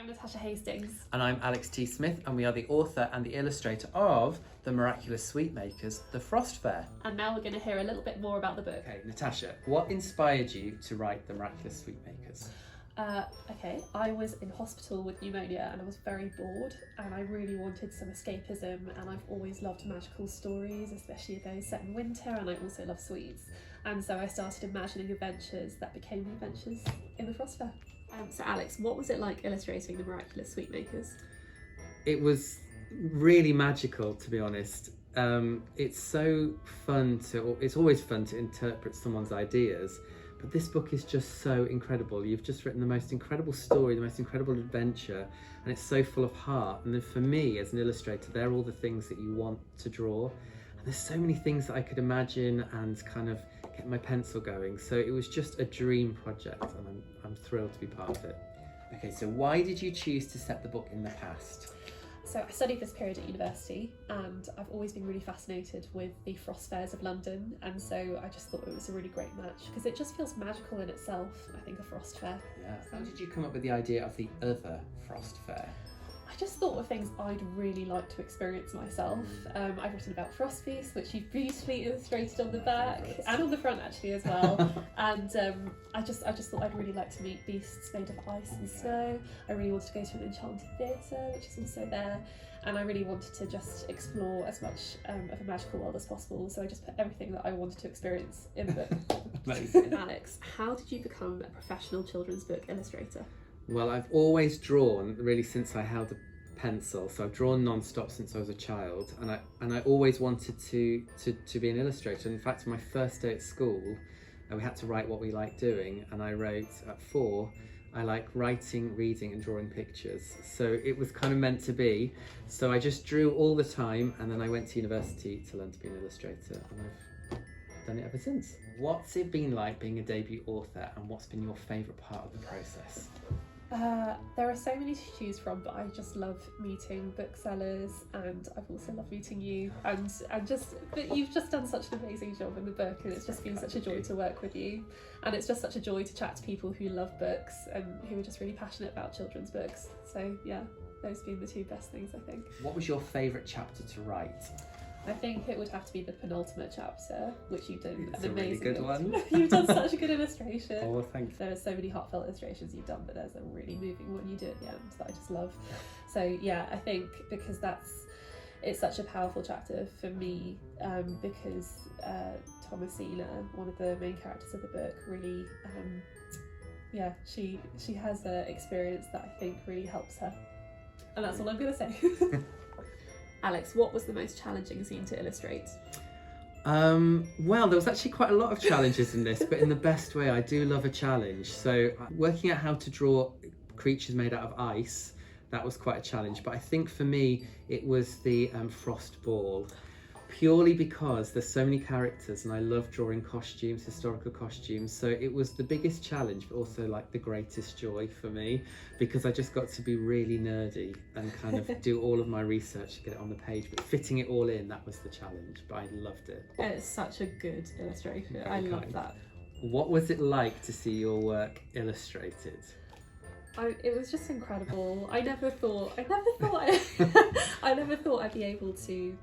I'm Natasha Hastings. And I'm Alex T. Smith, and we are the author and the illustrator of The Miraculous Sweetmakers, The Frost Fair. And now we're going to hear a little bit more about the book. Okay, Natasha, what inspired you to write The Miraculous Sweetmakers? I was in hospital with pneumonia and I was very bored and I really wanted some escapism, and I've always loved magical stories, especially those set in winter, and I also love sweets. And so I started imagining adventures that became the adventures in the Frost Fair. So Alex, what was it like illustrating The Miraculous Sweetmakers? It was really magical, to be honest. It's so fun it's always fun to interpret someone's ideas, but this book is just so incredible. You've just written the most incredible story, the most incredible adventure, and it's so full of heart. And then for me as an illustrator, they're all the things that you want to draw. And there's so many things that I could imagine and kind of get my pencil going. So it was just a dream project, and I'm thrilled to be part of it. Okay, so why did you choose to set the book in the past? So I studied this period at university, and I've always been really fascinated with the Frost Fairs of London, and so I just thought it was a really great match because it just feels magical in itself, I think, a Frost Fair. Yeah. How did you come up with the idea of the other Frost Fair? I just thought of things I'd really like to experience myself. I've written about Frost Feast, which you've beautifully illustrated on the back and on the front actually as well. And I just thought I'd really like to meet beasts made of ice and snow. I really wanted to go to an enchanted theatre, which is also there. And I really wanted to just explore as much of a magical world as possible. So I just put everything that I wanted to experience in the book. Amazing. Alex, how did you become a professional children's book illustrator? Well, I've always drawn really since I held a pencil, so I've drawn non-stop since I was a child, and I always wanted to be an illustrator. In fact, my first day at school, we had to write what we liked doing, and I wrote at 4, I like writing, reading and drawing pictures. So it was kind of meant to be. So I just drew all the time, and then I went to university to learn to be an illustrator, and I've done it ever since. What's it been like being a debut author, and what's been your favourite part of the process? There are so many to choose from, but I just love meeting booksellers, and I've also loved meeting you, but you've just done such an amazing job in the book, and it's just been such a joy to work with you, and it's just such a joy to chat to people who love books and who are just really passionate about children's books. So yeah, those have been the 2 best things, I think. What was your favourite chapter to write? I think it would have to be the penultimate chapter, which you've done It's an a really amazing good one. You've done such a good illustration. Oh, thank you. There are so many heartfelt illustrations you've done, but there's a really moving one you do at the end that I just love. So yeah, I think because it's such a powerful chapter for me, because Thomasina, one of the main characters of the book, really, she has an experience that I think really helps her. And that's all I'm going to say. Alex, what was the most challenging scene to illustrate? Well, there was actually quite a lot of challenges in this, but in the best way. I do love a challenge. So working out how to draw creatures made out of ice, that was quite a challenge. But I think for me, it was the frost ball, purely because there's so many characters and I love drawing costumes, historical costumes. So it was the biggest challenge, but also like the greatest joy for me, because I just got to be really nerdy and kind of do all of my research to get it on the page, but fitting it all in, that was the challenge, but I loved it. It's such a good illustration. I love that. What was it like to see your work illustrated? It was just incredible. I never thought I'd be able to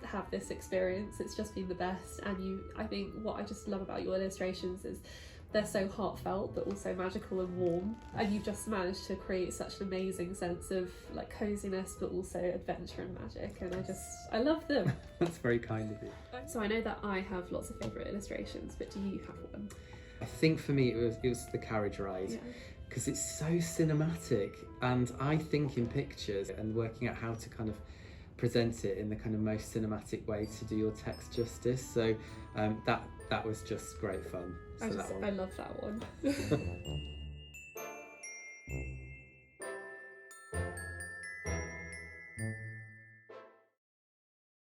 have this experience. It's just been the best, and I think what I just love about your illustrations is they're so heartfelt but also magical and warm, and you've just managed to create such an amazing sense of like coziness but also adventure and magic, and I love them. That's very kind of you. So I know that I have lots of favourite illustrations, but do you have one? I think for me it was the carriage ride, because it's so cinematic, and I think in pictures, and working out how to kind of present it in the kind of most cinematic way to do your text justice. So that was just great fun. I love that one.